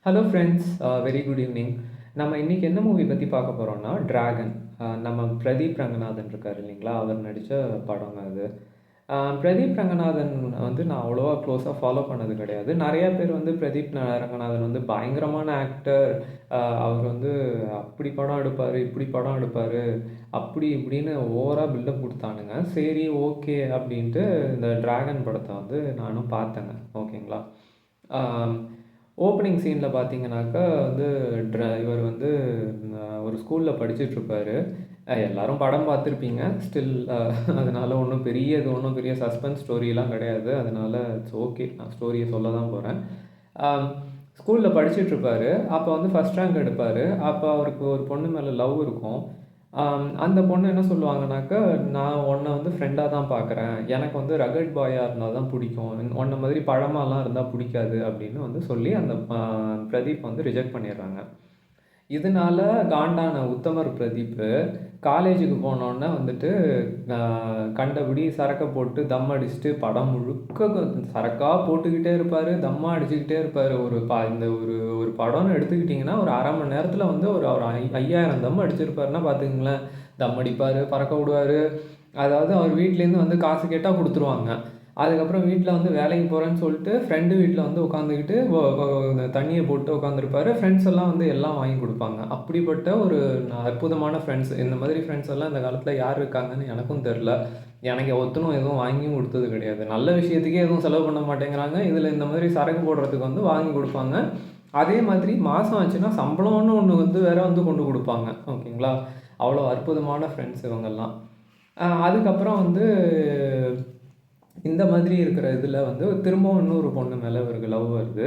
Hello friends, very good evening. நம்ம இன்றைக்கி என்ன மூவி பற்றி பார்க்க போகிறோம்னா டிராகன். நம்ம பிரதீப் ரங்கநாதன் இருக்கார் இல்லைங்களா, அவர் நடித்த படங்க அது. பிரதீப் ரங்கநாதன் வந்து நான் அவ்வளோவா க்ளோஸாக ஃபாலோ பண்ணது கிடையாது. நிறையா பேர் வந்து பிரதீப் ரங்கநாதன் வந்து பயங்கரமான ஆக்டர், அவர் வந்து அப்படி படம் எடுப்பார், இப்படி படம் எடுப்பார், அப்படி இப்படின்னு ஓவராக பில்டப் கொடுத்தானுங்க. சரி, ஓகே அப்படின்ட்டு இந்த டிராகன் படத்தை வந்து நானும் பார்த்தேங்க. ஓகேங்களா. ஓப்பனிங் சீனில் பார்த்தீங்கன்னாக்கா வந்து இவர் வந்து ஒரு ஸ்கூலில் படிச்சுட்ருப்பாரு. எல்லாரும் படம் பார்த்துருப்பீங்க. ஸ்டில் அதனால் ஒன்றும் பெரிய சஸ்பென்ஸ் ஸ்டோரியெலாம் கிடையாது. அதனால் இட்ஸ் ஓகே, நான் ஸ்டோரியை சொல்ல தான் போகிறேன். ஸ்கூலில் படிச்சுட்ருப்பாரு. அப்போ வந்து ஃபஸ்ட் ரேங்க் எடுப்பார். அப்போ அவருக்கு ஒரு பொண்ணு மேலே லவ் இருக்கும். அந்த பொண்ணு என்ன சொல்லுவாங்கனாக்கா, "நான் உன்னை வந்து ஃப்ரெண்டாக தான் பார்க்குறேன். எனக்கு வந்து ரகட் பாயாக இருந்தால் தான் பிடிக்கும். உன்னை மாதிரி பழமாலாம் இருந்தால் பிடிக்காது." அப்படின்னு வந்து சொல்லி அந்த பிரதீப் வந்து ரிஜெக்ட் பண்ணிடுறாங்க. இதனால காண்டான உத்தமர் பிரதீப்பு காலேஜுக்கு போனோன்னே வந்துட்டு கண்டபடி சரக்கை போட்டு தம் அடிச்சுட்டு படம் முழுக்க சரக்காக போட்டுக்கிட்டே இருப்பார், தம்மாக அடிச்சுக்கிட்டே இருப்பார். இந்த ஒரு ஒரு படம்னு எடுத்துக்கிட்டிங்கன்னா ஒரு அரை மணி நேரத்தில் வந்து ஒரு ஒரு 5000 தம் அடிச்சிருப்பாருன்னா பார்த்துக்குங்களேன். தம் அடிப்பார், பறக்க விடுவார். அதாவது அவர் வீட்லேருந்து வந்து காசு கேட்டால் கொடுத்துருவாங்க. அதுக்கப்புறம் வீட்டில் வந்து வேலைக்கு போகிறேன்னு சொல்லிட்டு ஃப்ரெண்டு வீட்டில் வந்து உட்காந்துக்கிட்டு தண்ணியை போட்டு உட்காந்துருப்பாரு. ஃப்ரெண்ட்ஸ் எல்லாம் வந்து எல்லாம் வாங்கி கொடுப்பாங்க. அப்படிப்பட்ட ஒரு அற்புதமான ஃப்ரெண்ட்ஸ். இந்த மாதிரி ஃப்ரெண்ட்ஸ் எல்லாம் இந்த காலத்தில் யார் இருக்காங்கன்னு எனக்கும் தெரில. எனக்கு ஒருத்தனும் எதுவும் வாங்கியும் கொடுத்தது கிடையாது. நல்ல விஷயத்துக்கே எதுவும் செலவு பண்ண மாட்டேங்கிறாங்க. இதில் இந்த மாதிரி சரக்கு போடுறதுக்கு வந்து வாங்கி கொடுப்பாங்க. அதே மாதிரி மாதம் ஆச்சுன்னா சம்பளம்னு ஒன்று வந்து வேற வந்து கொண்டு கொடுப்பாங்க. ஓகேங்களா. அவ்வளோ அற்புதமான ஃப்ரெண்ட்ஸ் இவங்கெல்லாம். அதுக்கப்புறம் வந்து இந்த மாதிரி இருக்கிற இதில் வந்து திரும்பவும் இன்னொரு பொண்ணு மேலே இவருக்கு லவ் வருது.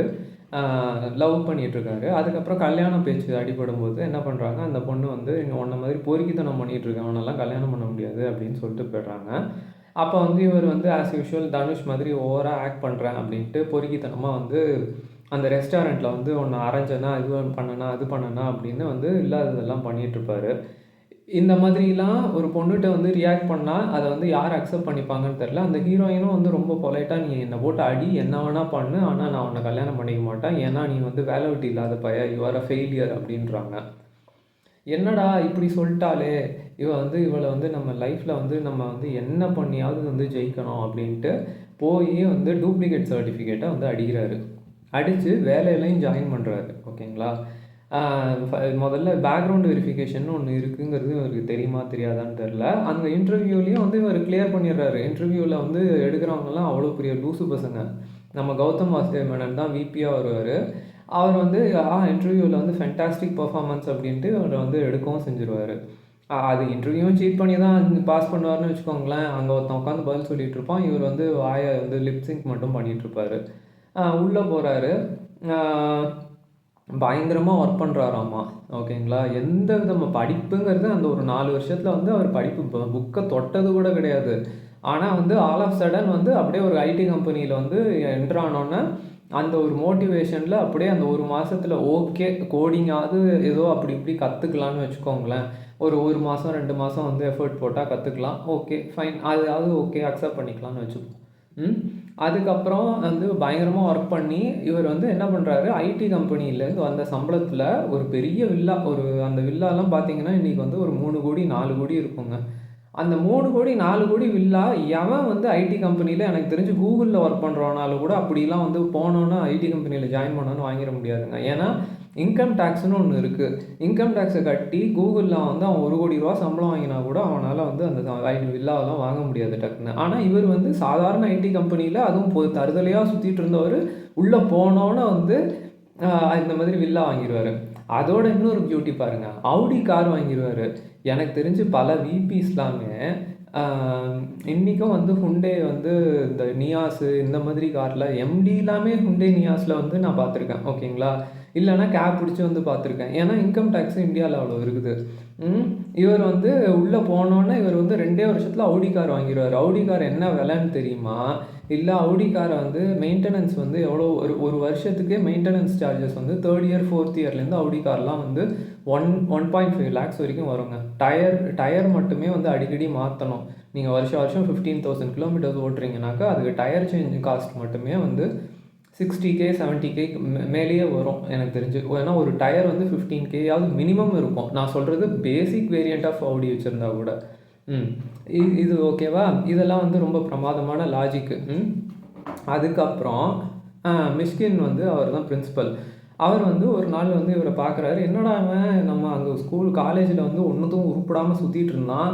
லவ் பண்ணிகிட்ருக்காரு. அதுக்கப்புறம் கல்யாண பேச்சு அடிபடும்போது என்ன பண்ணுறாங்க, அந்த பொண்ணு வந்து உன்ன மாதிரி பொறுக்கித்தனம் பண்ணிகிட்ருக்கேன், அவனெல்லாம் கல்யாணம் பண்ண முடியாது அப்படின்னு சொல்லிட்டு போய்ட்றாங்க. அப்போ வந்து இவர் வந்து ஆஸ் யூஷுவல் தனுஷ் மாதிரி ஓவராக ஆக்ட் பண்ணுறேன் அப்படின்ட்டு பொறுக்கித்தனமாக வந்து அந்த ரெஸ்டாரண்ட்டில் வந்து ஒன்று அரைஞ்சனா, இது பண்ணனா, அது பண்ணனா அப்படின்னு வந்து இல்லாததெல்லாம் பண்ணிகிட்ருப்பாரு. இந்த மாதிரிலாம் ஒரு பொண்ணுகிட்ட வந்து ரியாக்ட் பண்ணால் அதை வந்து யார் அக்செப்ட் பண்ணிப்பாங்கன்னு தெரில. அந்த ஹீரோயினும் வந்து ரொம்ப பொலைட்டாக, "நீ என்னை போட்டு அடி, என்ன வேணால் பண்ணு, ஆனால் நான் உன்னை கல்யாணம் பண்ணிக்க மாட்டேன். ஏன்னா நீ வந்து வேலை வெட்டி இல்லாத பையன், யூ ஆர் அ ஃபெயிலியர்" அப்படின்றாங்க. என்னடா இப்படி சொல்லிட்டாலே, இவளை வந்து நம்ம லைஃப்பில் வந்து நம்ம வந்து என்ன பண்ணியாவது வந்து ஜெயிக்கணும் அப்படின்ட்டு போய் வந்து டூப்ளிகேட் சர்டிஃபிகேட்டை வந்து அடிக்கிறாரு. அடித்து வேலையிலையும் ஜாயின் பண்ணுறாரு. ஓகேங்களா. முதல்ல பேக்ரவுண்ட் வெரிஃபிகேஷன் ஒன்று இருக்குங்கிறது இவருக்கு தெரியுமா தெரியாதான்னு தெரில. அந்த இன்டர்வியூலேயும் வந்து இவர் கிளியர் பண்ணிடுறாரு. இன்டர்வியூவில் வந்து எடுக்கிறவங்கலாம் அவ்வளோ பெரிய லூசு பசங்க. நம்ம கௌதம் வாசுதேவ் மேனன் தான் விபியாக வருவார். அவர் வந்து இன்டர்வியூவில் வந்து ஃபென்டாஸ்டிக் பர்ஃபார்மன்ஸ் அப்படின்ட்டு அவரை வந்து எடுக்கவும் செஞ்சுருவார். அது இன்டர்வியூவும் சீட் பண்ணி தான் பாஸ் பண்ணுவார்னு வச்சுக்கோங்களேன். அங்கே ஒருத்தன் உட்காந்து பதில் சொல்லிகிட்டு இருப்பான். இவர் வந்து வாயை வந்து லிப்ஸிங்க் மட்டும் பண்ணிகிட்ருப்பார். உள்ளே போகிறாரு. பயங்கரமாக ஒர்க் பண்ணுறாராம்மா. ஓகேங்களா. எந்த விதமாக படிப்புங்கிறது அந்த ஒரு 4 வருஷத்தில் வந்து அவர் படிப்பு புக்கை தொட்டது கூட கிடையாது. ஆனால் வந்து ஆல் ஆஃப் சடன் வந்து அப்படியே ஒரு ஐடி கம்பெனியில் வந்து என்ட்ரு ஆனோன்னே அந்த ஒரு மோட்டிவேஷனில் அப்படியே அந்த ஒரு மாதத்தில் ஓகே கோடிங்காவது ஏதோ அப்படி இப்படி கற்றுக்கலான்னு வச்சுக்கோங்களேன். ஒரு மாதம் 2 மாதம் வந்து எஃபர்ட் போட்டால் கற்றுக்கலாம். ஓகே ஃபைன், அதாவது ஓகே அக்செப்ட் பண்ணிக்கலாம்னு வச்சுப்போம். அதுக்கப்புறம் வந்து பயங்கரமாக ஒர்க் பண்ணி இவர் வந்து என்ன பண்ணுறாரு, ஐடி கம்பெனியிலேருந்து வந்த சம்பளத்தில் ஒரு பெரிய வில்லா, அந்த வில்லாலாம் பார்த்தீங்கன்னா இன்றைக்கி வந்து ஒரு 3 கோடி 4 கோடி இருக்குங்க. அந்த 3 கோடி 4 கோடி வில்லா எவன் வந்து ஐடி கம்பெனியில், எனக்கு தெரிஞ்சு கூகுளில் ஒர்க் பண்ணுறவனால கூட அப்படிலாம் வந்து போனோன்னா ஐடி கம்பெனியில் ஜாயின் பண்ணோன்னு வாங்கிட முடியாதுங்க. ஏன்னா இன்கம் டேக்ஸ்னு ஒன்று இருக்குது. இன்கம் டேக்ஸை கட்டி கூகுளில் வந்து அவன் 1 கோடி ரூபா சம்பளம் வாங்கினா கூட அவனால் வந்து அந்த வில்லாவெல்லாம் வாங்க முடியாது டக்குன்னு. ஆனால் இவர் வந்து சாதாரண ஐடி கம்பெனியில் அதுவும் தருதலையாக சுற்றிட்டு இருந்தவர் உள்ளே போனோன்னே வந்து இந்த மாதிரி வில்லா வாங்கிடுவார். அதோட இன்னொரு பியூட்டி பாருங்கள், ஆடி கார் வாங்கிடுவார். எனக்கு தெரிஞ்சு பல விபிஸ்லாமே இன்றைக்கும் வந்து ஹுண்டே வந்து இந்த நியாஸு இந்த மாதிரி காரில் எம்டி எல்லாமே ஹுண்டே நியாஸில் வந்து நான் பார்த்துருக்கேன். ஓகேங்களா. இல்லைனா கேப் பிடிச்சி வந்து பார்த்துருக்கேன். ஏன்னா இன்கம் டேக்ஸு இந்தியாவில் அவ்வளோ இருக்குது. இவர் வந்து உள்ளே போனோன்னே இவர் வந்து 2 வருஷத்தில் ஆடி கார் வாங்கிடுவார். ஆடி கார் என்ன விலைன்னு தெரியுமா? இல்லை, ஆடி காரை வந்து மெயின்டெனன்ஸ் வந்து எவ்வளோ, ஒரு வருஷத்துக்கே மெயின்டெனன்ஸ் சார்ஜஸ் வந்து 3rd இயர் 4th இயர்லேருந்து ஆடி கார்லாம் வந்து 1.5 lakhs வரைக்கும் வருங்க. டயர் மட்டுமே வந்து அடிக்கடி மாற்றணும். நீங்கள் வருஷம் 15,000 கிலோமீட்டர்ஸ் ஓட்டுறீங்கனாக்கா அதுக்கு டயர் சேஞ்ச் காஸ்ட் மட்டுமே வந்து 60K 70K மேலேயே வரும் எனக்கு தெரிஞ்சு. ஏன்னா ஒரு டயர் வந்து 15Kயாவது மினிமம் இருக்கும். நான் சொல்கிறது பேசிக் வேரியண்ட் ஆஃப் Audi வச்சுருந்தா கூட. ம். இது ஓகேவா? இதெல்லாம் வந்து ரொம்ப பிரமாதமான லாஜிக்கு. அதுக்கப்புறம் மிஷ்கின் வந்து அவர் தான் பிரின்சிபல். அவர் வந்து ஒரு நாள் வந்து இவரை பார்க்குறாரு. என்னடா இவன் நம்ம அங்கே காலேஜில் வந்து ஒன்றுத்தும் உருப்படாமல் சுற்றிட்டு இருந்தான்.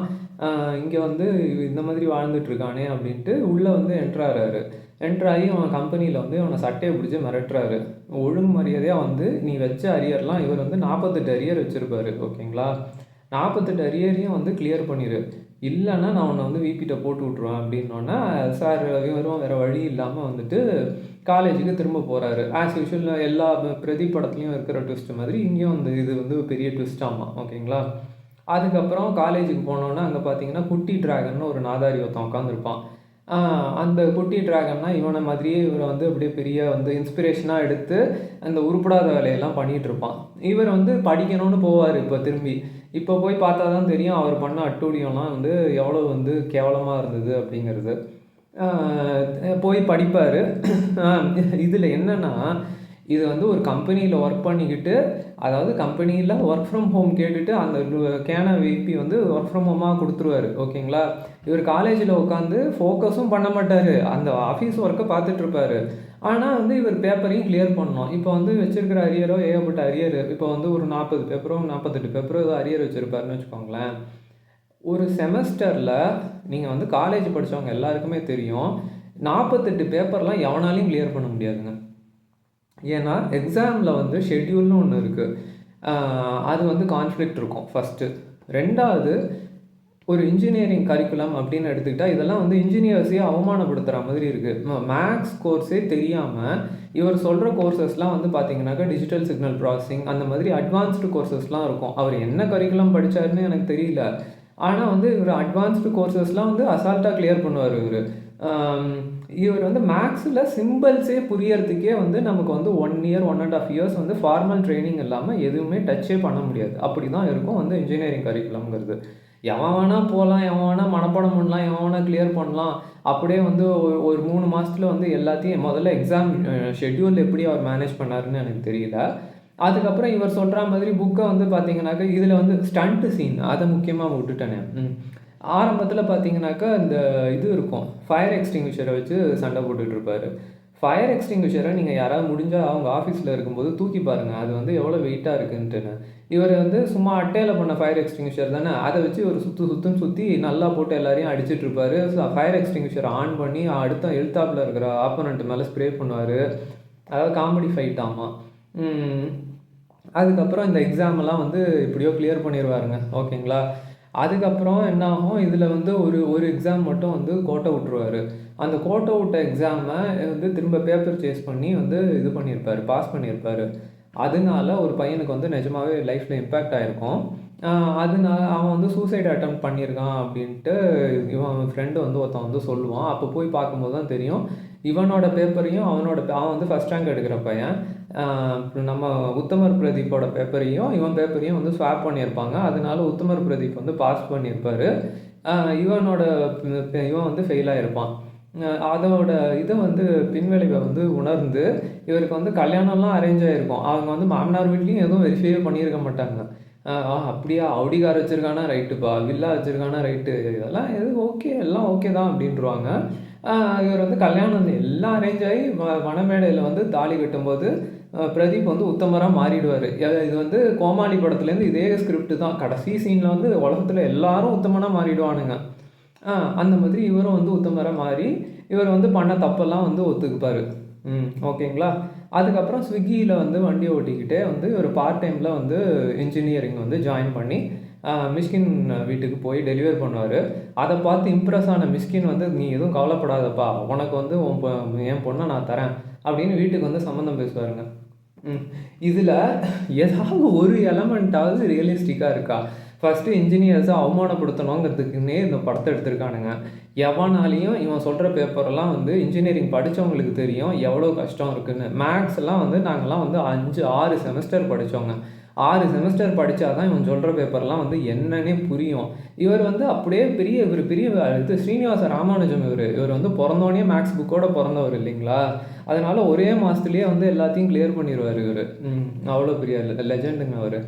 இங்கே வந்து இந்த மாதிரி வாழ்ந்துட்டு இருக்கானே அப்படின்ட்டு உள்ளே வந்து என்ட்ராகிறாரு. என்ட்ராகி அவன் கம்பெனியில் வந்து அவனை சட்டையை பிடிச்சி மிரட்டுறாரு. ஒழுங்கு மரியாதையாக வந்து நீ வச்ச அரியர்லாம் இவர் வந்து 48 அரியர் வச்சுருப்பாரு. ஓகேங்களா? 48 அரியரையும் வந்து கிளியர் பண்ணிடு. இல்லைன்னா நான் உன்னை வந்து விபிட்ட போட்டு விட்ருவேன் அப்படின்னோடனே சார் இவரும் வேறு வழி இல்லாமல் வந்துட்டு காலேஜுக்கு திரும்ப போகிறாரு. ஆஸ் யூஷுவல் எல்லா பிரதி படத்துலையும் இருக்கிற ட்விஸ்ட் மாதிரி இங்கேயும் வந்து இது வந்து பெரிய ட்விஸ்ட் ஆமாம். ஓகேங்களா? அதுக்கப்புறம் காலேஜுக்கு போனோன்னே அங்கே பார்த்தீங்கன்னா குட்டி ட்ராகன்னு ஒரு நாதாரி ஒருத்தன் உட்காந்துருப்பான். அந்த குட்டி ட்ராகன்னா இவனை மாதிரியே இவரை வந்து அப்படியே பெரிய வந்து இன்ஸ்பிரேஷனாக எடுத்து அந்த உருப்படாத வேலையெல்லாம் பண்ணிகிட்ருப்பான். இவர் வந்து படிக்கணும்னு போவார். இப்போ போய் பார்த்தா தான் தெரியும் அவர் பண்ண அட்டூழியம்லாம் வந்து எவ்வளோ வந்து கேவலமாக இருந்தது அப்படிங்கிறது. போய் படிப்பார். இதில் என்னென்னா இது வந்து ஒரு கம்பெனியில் ஒர்க் பண்ணிக்கிட்டு, அதாவது கம்பெனியில் ஒர்க் ஃப்ரம் ஹோம் கேட்டுட்டு அந்த விபி வந்து ஒர்க் ஃப்ரம் ஹோமாக கொடுத்துருவாரு. ஓகேங்களா? இவர் காலேஜில் உட்காந்து ஃபோக்கஸும் பண்ண மாட்டார். அந்த ஆஃபீஸ் ஒர்க்கை பார்த்துட்ருப்பாரு. ஆனால் வந்து இவர் பேப்பரையும் கிளியர் பண்ணணும். இப்போ வந்து வச்சுருக்கிற அரியரோ ஏகப்பட்ட அரியர். இப்போ வந்து ஒரு 40 பேப்பரோ 48 பேப்பரோ ஏதோ அரியர் வச்சுருப்பாருன்னு வச்சுக்கோங்களேன். ஒரு செமஸ்டரில் நீங்கள் வந்து காலேஜ் படித்தவங்க எல்லாருக்குமே தெரியும், 48 பேப்பர்லாம் எவனாலையும் கிளியர் பண்ண முடியாதுங்க. ஏன்னா எக்ஸாமில் வந்து ஷெட்யூல்னு ஒன்று இருக்குது. அது வந்து கான்ஃப்ளிக்ட் இருக்கும் ஃபஸ்ட்டு. 2வது ஒரு இன்ஜினியரிங் கரிக்குலம் அப்படின்னு எடுத்துக்கிட்டால் இதெல்லாம் வந்து இன்ஜினியர்ஸையே அவமானப்படுத்துகிற மாதிரி இருக்குது. மேக்ஸ் கோர்ஸே தெரியாமல் இவர் சொல்கிற கோர்சஸ்லாம் வந்து பார்த்தீங்கன்னாக்கா டிஜிட்டல் சிக்னல் ப்ராசஸிங் அந்த மாதிரி அட்வான்ஸ்டு கோர்சஸ்லாம் இருக்கும். அவர் என்ன கரிக்குலம் படித்தாருன்னு எனக்கு தெரியல. ஆனால் வந்து இவர் அட்வான்ஸ்டு கோர்சஸ்லாம் வந்து அசால்ட்டாக கிளியர் பண்ணுவார் இவர். இவர் வந்து மேக்ஸில் சிம்பிள்ஸே புரியறதுக்கே வந்து நமக்கு வந்து 1 இயர் 1.5 இயர்ஸ் வந்து ஃபார்மல் ட்ரைனிங் இல்லாமல் எதுவுமே டச்சே பண்ண முடியாது. அப்படி தான் இருக்கும் வந்து இன்ஜினியரிங் கரிக்குலம்ங்கிறது. எவன் வேணால் போகலாம், எவன் வேணால் மனப்பாடம் பண்ணலாம், எவன் வேணால் கிளியர் பண்ணலாம். அப்படியே வந்து ஒரு 3 மாதத்தில் வந்து எல்லாத்தையும் முதல்ல எக்ஸாம் ஷெட்யூல் எப்படி அவர் மேனேஜ் பண்ணாருன்னு எனக்கு தெரியல. அதுக்கப்புறம் இவர் சொல்கிற மாதிரி புக்கை வந்து பார்த்தீங்கன்னாக்கா இதில் வந்து ஸ்டண்ட்டு சீன் அதை முக்கியமாக விட்டுட்டேனே. ஆரம்பத்தில் பார்த்தீங்கன்னாக்கா இந்த இது இருக்கும், ஃபயர் எக்ஸ்டிங்விஷரை வச்சு சண்டை போட்டுட்ருப்பாரு. ஃபயர் எக்ஸ்டிங்விஷரை நீங்கள் யாராவது முடிஞ்சால் அவங்க ஆஃபீஸில் இருக்கும்போது தூக்கி பாருங்கள், அது வந்து எவ்வளோ வெயிட்டாக இருக்குன்ட்டுன்னு. இவர் வந்து சும்மா அட்டையில் பண்ண ஃபயர் எக்ஸ்டிங்விஷர் தானே, அதை வச்சு ஒரு சுற்றுன்னு சுற்றி நல்லா போட்டு எல்லாரையும் அடிச்சிட்ருப்பாரு. ஃபயர் எக்ஸ்டிங்விஷரை ஆன் பண்ணி அடுத்த எழுத்தாப்பில் இருக்கிற ஆப்போனண்ட் மேலே ஸ்ப்ரே பண்ணுவார். அதாவது காமெடி ஃபைட் ஆமாம். அதுக்கப்புறம் இந்த எக்ஸாமெல்லாம் வந்து இப்படியோ கிளியர் பண்ணிடுவாருங்க. ஓகேங்களா? அதுக்கப்புறம் என்ன ஆகும், இதில் வந்து ஒரு எக்ஸாம் மட்டும் வந்து கோட்டை விட்ருவார். அந்த கோட்டை விட்ட எக்ஸாமை வந்து திரும்ப பேப்பர் சேஸ் பண்ணி வந்து இது பண்ணியிருப்பார், பாஸ் பண்ணியிருப்பார். அதனால ஒரு பையனுக்கு வந்து நிஜமாவே லைஃப்பில் இம்பேக்ட் ஆகிருக்கும். அதனால அவன் வந்து சூசைட் அட்டெம்ப்ட் பண்ணியிருக்கான் அப்படின்ட்டு இவன் ஃப்ரெண்டு வந்து ஒருத்தன் வந்து சொல்லுவான். அப்போ போய் பார்க்கும்போது தான் தெரியும், இவனோட பேப்பரையும் அவன் வந்து ஃபஸ்ட் ரேங்க் எடுக்கிற பையன், நம்ம உத்தமர் பிரதீப்போட பேப்பரையும் இவன் பேப்பரையும் வந்து ஸ்வாப் பண்ணியிருப்பாங்க. அதனால உத்தமர் பிரதீப் வந்து பாஸ் பண்ணியிருப்பார். இவன் வந்து ஃபெயில் ஆகிருப்பான். அதோட இதை வந்து பின்விளைவை வந்து உணர்ந்து இவருக்கு வந்து கல்யாணம்லாம் அரேஞ்ச் ஆகிருக்கும். அவங்க வந்து மாமனார் வீட்லேயும் எதுவும் வெரிஃபைவே பண்ணியிருக்க மாட்டாங்க. அப்படியா, அவுடி கார் வச்சுருக்கானா ரைட்டுப்பா, வில்லா வச்சுருக்கானா ரைட்டு, இதெல்லாம் ஓகே, எல்லாம் ஓகே தான் அப்படின்ட்டுருவாங்க. இவர் வந்து கல்யாணம் எல்லாம் அரேஞ்ச் ஆகி மணமேடையில் வந்து தாலி கட்டும்போது பிரதீப் வந்து உத்தமராக மாறிடுவார். இது வந்து கோமாளி படத்துலேருந்து இதே ஸ்கிரிப்ட் தான். கடைசி சீனில் வந்து உலகத்தில் எல்லாரும் உத்தமனாக மாறிடுவானுங்க. அந்த மாதிரி இவரும் வந்து உத்தமராக மாறி இவர் வந்து பண்ண தப்பெல்லாம் வந்து ஒத்துக்குப்பார். ஓகேங்களா? அதுக்கப்புறம் ஸ்விக்கியில் வந்து வண்டி ஓட்டிக்கிட்டே வந்து ஒரு பார்ட் டைமில் வந்து இன்ஜினியரிங் வந்து ஜாயின் பண்ணி மிஷ்கின் வீட்டுக்கு போய் டெலிவர் பண்ணுவார். அதை பார்த்து இம்ப்ரெஸ் ஆன மிஷ்கின் வந்து நீ எதுவும் கவலைப்படாதப்பா, உனக்கு வந்து என் பொண்ணை நான் தரேன் அப்படின்னு வீட்டுக்கு வந்து சம்மந்தம் பேசுவாருங்க. இதில் ஏதாவது ஒரு எலமெண்ட்டாவது ரியலிஸ்டிக்காக இருக்கா? ஃபஸ்ட்டு இன்ஜினியர்ஸை அவமானப்படுத்தணுங்கிறதுக்குன்னே இந்த படத்தை எடுத்திருக்கானுங்க. எவனாலையும் இவன் சொல்கிற பேப்பரெல்லாம் வந்து இன்ஜினியரிங் படித்தவங்களுக்கு தெரியும் எவ்வளோ கஷ்டம் இருக்குதுன்னு. மேக்ஸ் எல்லாம் வந்து நாங்கள்லாம் வந்து 5-6 செமஸ்டர் படித்தவங்க. 6 செமஸ்டர் படிச்சா தான் இவன் சொல்ற பேப்பர்லாம் வந்து என்னன்னே புரியும். இவர் வந்து அப்படியே இவரு பெரிய இது ஸ்ரீனிவாச ராமானுஜம் இவரு. இவர் வந்து பொறந்தோனே மேத்ஸ் புக்கோட பொறந்தவர் இல்லைங்களா? அதனால ஒரே மாசத்திலேயே வந்து எல்லாத்தையும் கிளியர் பண்ணிருவாரு இவரு. அவ்வளோ பெரிய லெஜெண்டுங்க அவரு.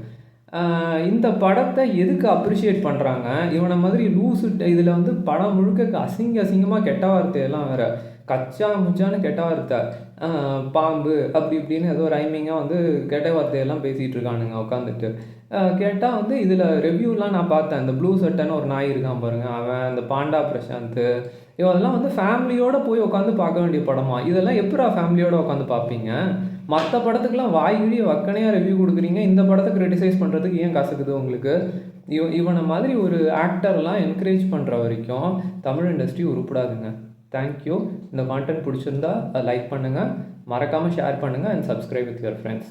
இந்த படத்த எதுக்கு அப்ரிஷியேட் பண்றாங்க? இவன மாதிரி லூசு இதில வந்து படம் முழுக்க அசிங்கமா கெட்ட வார்த்தையெல்லாம் வேற. கச்சா முச்சான்னு கெட்ட வார்த்தை. அ பாம்பு அப்படி இப்படின்னு ஏதோ ரைமிங்கா வந்து கெட்ட வார்த்தையெல்லாம் பேசிட்டு இருக்கானுங்க உட்காந்துட்டு. கேட்டா வந்து இதில ரிவ்யூலாம் நான் பார்த்தேன். இந்த ப்ளூ சட்டைன்னு ஒரு நாய் இருக்கான் பாருங்க. அவன், இந்த பாண்டா பிரசாந்த் இவன்லாம் வந்து ஃபேமிலியோட போய் உட்காந்து பார்க்க வேண்டிய படமா? இதெல்லாம் எப்புட்றா ஃபேமிலியோட உட்காந்து பார்ப்பீங்க? மத்த படத்துக்குலாம் வாய் கிழிய வக்கனையா ரிவ்யூ குடுக்குறீங்க. இந்த படத்த கிரிட்டிசைஸ் பண்றதுக்கு ஏன் கசக்குது உங்களுக்கு? இவன மாதிரி ஒரு ஆக்டர்லாம் என்கரேஜ் பண்ற வரைக்கும் தமிழ் இண்டஸ்ட்ரி உருப்படாதுங்க. Thank you. இந்த கான்டென்ட் புடிச்சிருந்தா லைக் பண்ணுங்க. மறக்காம ஷேர் பண்ணுங்க and subscribe with your friends.